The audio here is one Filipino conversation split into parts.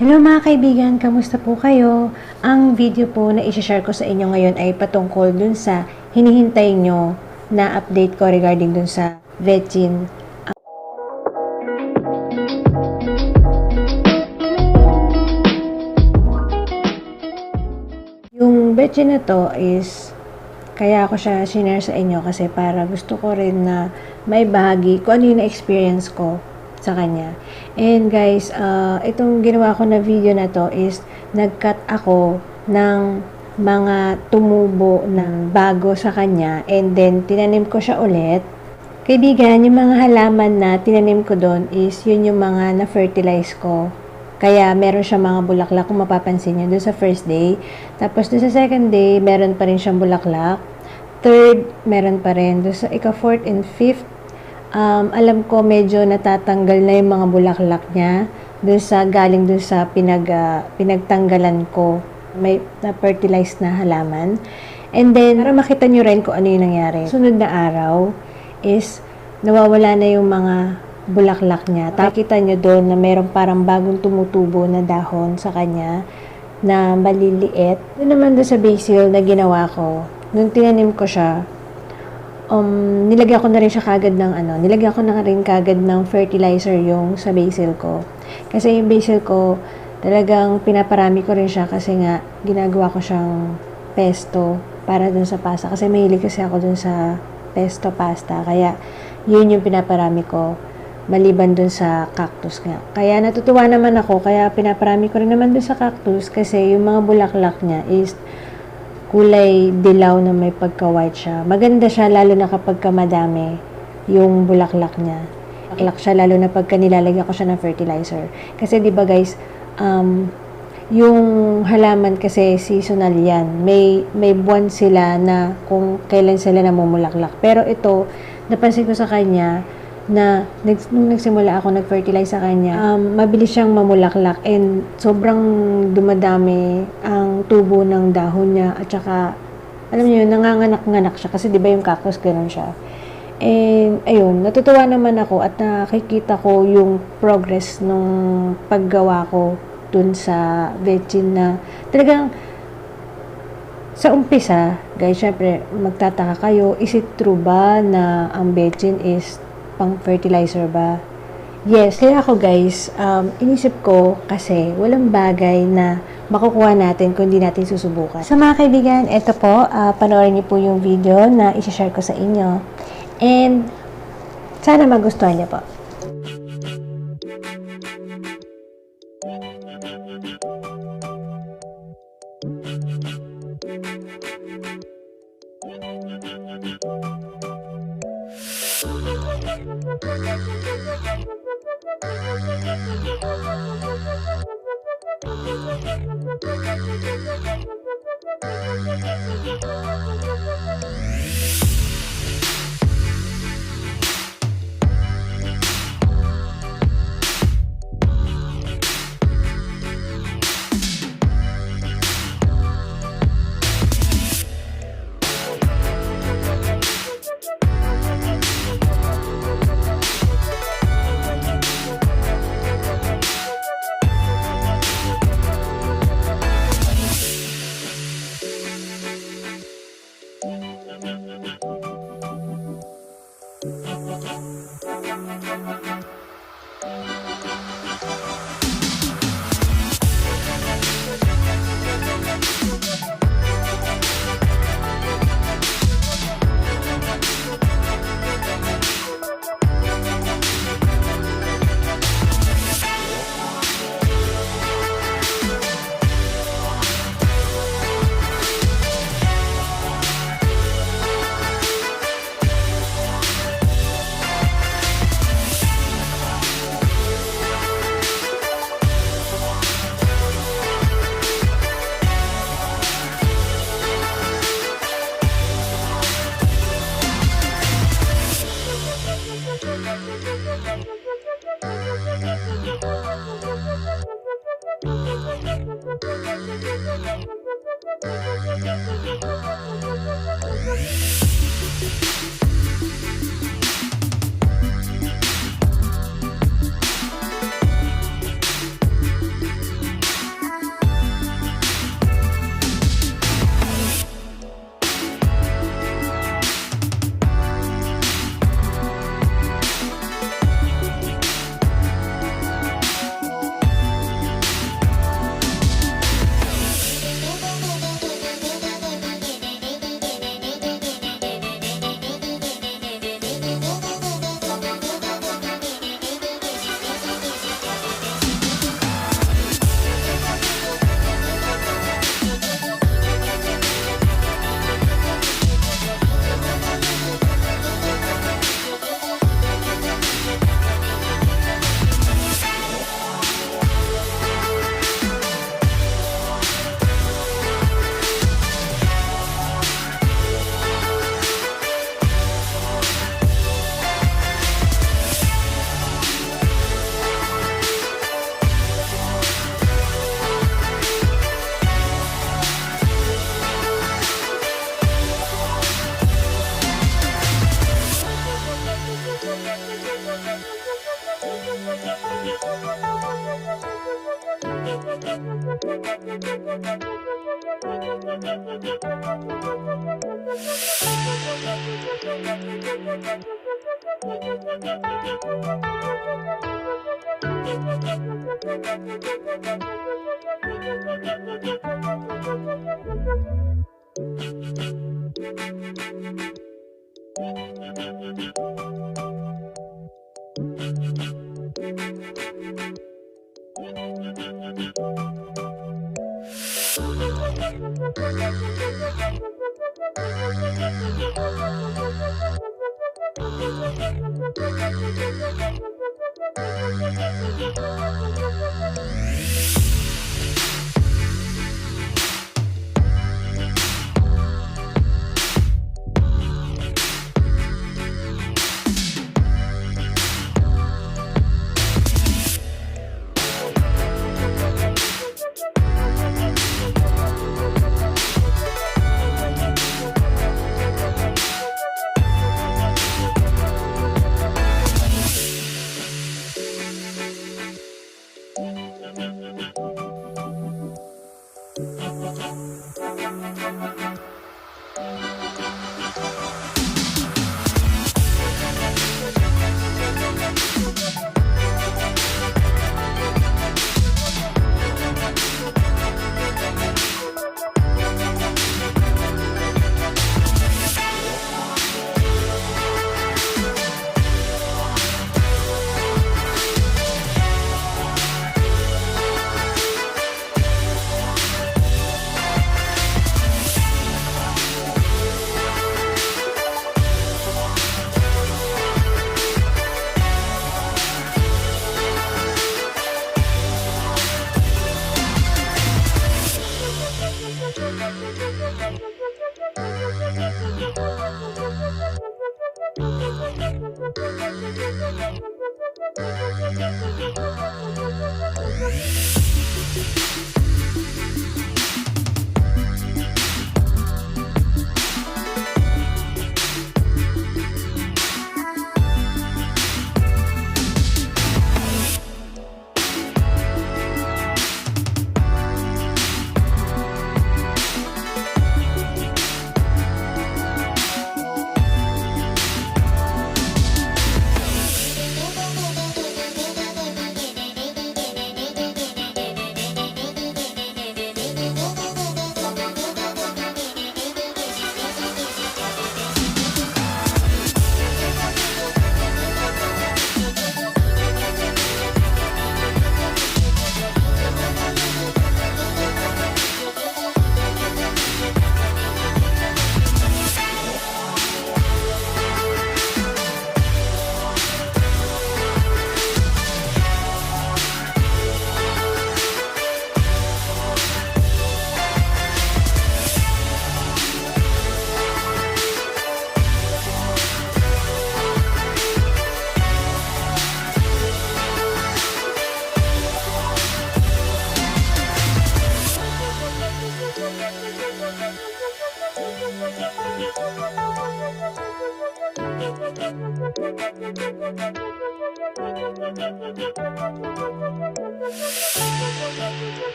Hello mga kaibigan, kamusta po kayo? Ang video po na i-share ko sa inyo ngayon ay patungkol dun sa hinihintay nyo na update ko regarding dun sa VETSIN. Yung VETSIN na to is kaya ako siya sinare sa inyo kasi para gusto ko rin na may bahagi kung ano yung na-experience ko sa kanya. And guys, itong ginawa ko na video na to is nag-cut ako ng mga tumubo ng bago sa kanya and then tinanim ko siya ulit. Kaibigan, yung mga halaman na tinanim ko doon is yun yung mga na-fertilize ko. Kaya meron siya mga bulaklak kung mapapansin nyo doon sa first day. Tapos doon sa second day, meron pa rin siyang bulaklak. Third, meron pa rin. Doon sa ika-fourth and fifth, alam ko medyo natatanggal na yung mga bulaklak niya galing dun sa pinagtanggalan ko. May na-fertilized na halaman. And then, para makita nyo rin kung ano yung nangyari. Sunod na araw is nawawala na yung mga bulaklak niya. Nakikita nyo doon na meron parang bagong tumutubo na dahon sa kanya na maliliit. Doon naman doon sa basil na ginawa ko, nung tinanim ko siya, nilagyan ko na rin siya kagad ng fertilizer yung sa basil ko. Kasi yung basil ko, talagang pinaparami ko rin siya kasi nga ginagawa ko siyang pesto para dun sa pasta. Kasi mahilig kasi ako dun sa pesto pasta. Kaya yun yung pinaparami ko maliban dun sa cactus nga. Kaya natutuwa naman ako, kaya pinaparami ko rin naman dun sa cactus kasi yung mga bulaklak niya is kulay dilaw na may pagka-white siya. Maganda siya lalo na kapag madami yung bulaklak niya. Bulaklak siya lalo na pagka nilalagyan ko siya ng fertilizer. Kasi 'di ba guys, yung halaman kasi seasonal yan. May buwan sila na kung kailan sila namumulaklak. Pero ito, napansin ko sa kanya na nung nagsimula ako nag-fertilize sa kanya, mabilis siyang mamulaklak and sobrang dumadami ang tubo ng dahon niya at saka, alam niyo yun, nanganganak-nganak siya kasi di ba yung cactus gano'n siya. And ayun, natutuwa naman ako at nakikita ko yung progress nung paggawa ko dun sa VETSIN na talagang sa umpisa, guys, syempre magtataka kayo, is it true ba na ang VETSIN is pang fertilizer ba? Yes, kaya ako guys, inisip ko kasi walang bagay na makukuha natin kung hindi natin susubukan. So mga kaibigan, eto po, panoorin niyo po yung video na isi-share ko sa inyo. And sana magustuhan niyo po.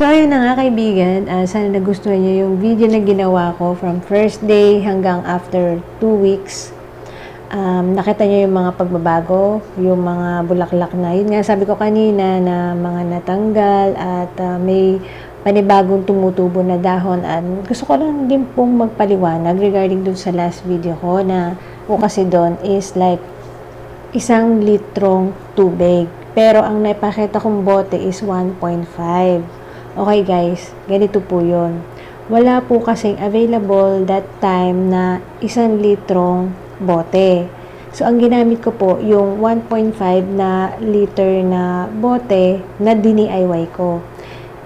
So, ayun na nga kaibigan, sana nagustuhan nyo yung video na ginawa ko from first day hanggang after 2 weeks. Nakita nyo yung mga pagbabago, yung mga bulaklak na, yun nga sabi ko kanina na mga natanggal at may panibagong tumutubo na dahon. At gusto ko lang din pong magpaliwanag regarding dun sa last video ko na po kasi doon is like 1 litrong tubig. Pero ang naipakita kong bote is 1.5. Okay guys, ganito po yun. Wala po kasing available that time na 1 litrong bote. So, ang ginamit ko po yung 1.5 na liter na bote na DIY ko.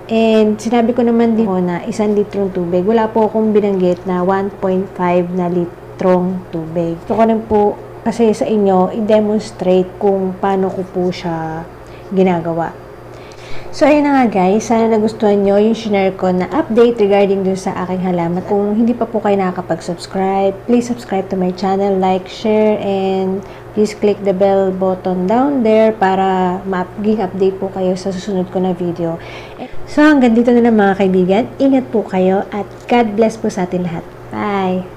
And sinabi ko naman din na 1 litrong tubig. Wala po akong binanggit na 1.5 na litrong tubig. So, ko lang po kasi sa inyo i-demonstrate kung paano ko po siya ginagawa. So, ayun na nga guys, sana nagustuhan nyo yung share ko na update regarding dun sa aking halaman. Kung hindi pa po kayo nakakapag-subscribe, please subscribe to my channel, like, share, and please click the bell button down there para maging update po kayo sa susunod ko na video. So, hanggang dito na lang mga kaibigan. Ingat po kayo at God bless po sa atin lahat. Bye!